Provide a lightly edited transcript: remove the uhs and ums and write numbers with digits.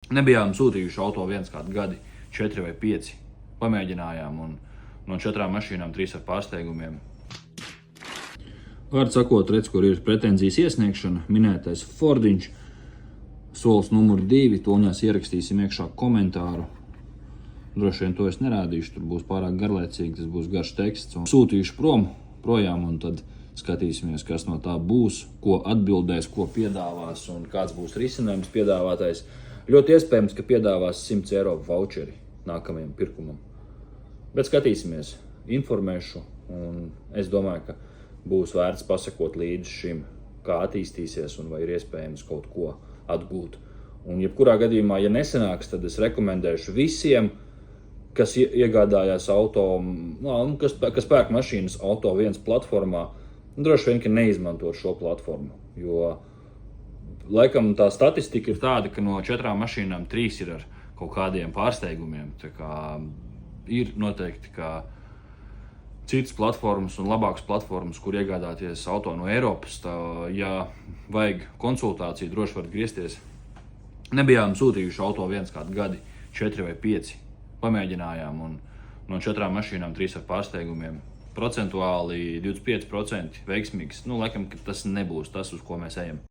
Nebijām sūtījuši auto viens kādu gadi, 4 vai 5. Pamēģinājām un no 4 mašīnām 3 ar pārsteigumiem. Vārds sakot, redz, kur ir pretenzijas iesniegšana, minētais Fordiņš, solis numur 2, toņās ierakstīsim iekšā komentāru. Droši vien to es nerādīšu, tur būs pārāk garlaicīgi, tas būs garš teksts. Un sūtīšu projām un tad skatīsimies, kas no tā būs, ko atbildēs, ko piedāvās un kāds būs risinājums piedāvātais. Ļoti iespējams, ka piedāvās 100 eiro voucheri nākamajam pirkumam. Bet skatīsimies, informēšu un es domāju, ka būs vērts pasakot līdz šim, kā attīstīsies un vai ir iespējams kaut ko atgūt. Un jebkurā gadījumā, ja nesanāks, tad es rekomendēšu visiem, kas iegādājās auto, kas pērk mašīnas Auto 1 platformā, droši vien, ka neizmantot šo platformu, jo laikam tā statistika ir tāda, ka no 4 mašīnām 3 ir ar kaut kādiem pārsteigumiem. Tā kā ir noteikti, ka citas platformas un labākas platformas, kur iegādāties auto no Eiropas, tā, ja vajag konsultāciju, droši var griezties. Nebijām sūtījuši auto viens kādu gadi, 4 vai 5. Pamēģinājām un no 4 mašīnām 3 ar pārsteigumiem. Procentuāli 25% veiksmīgs. Laikam, ka tas nebūs tas, uz ko mēs ejam.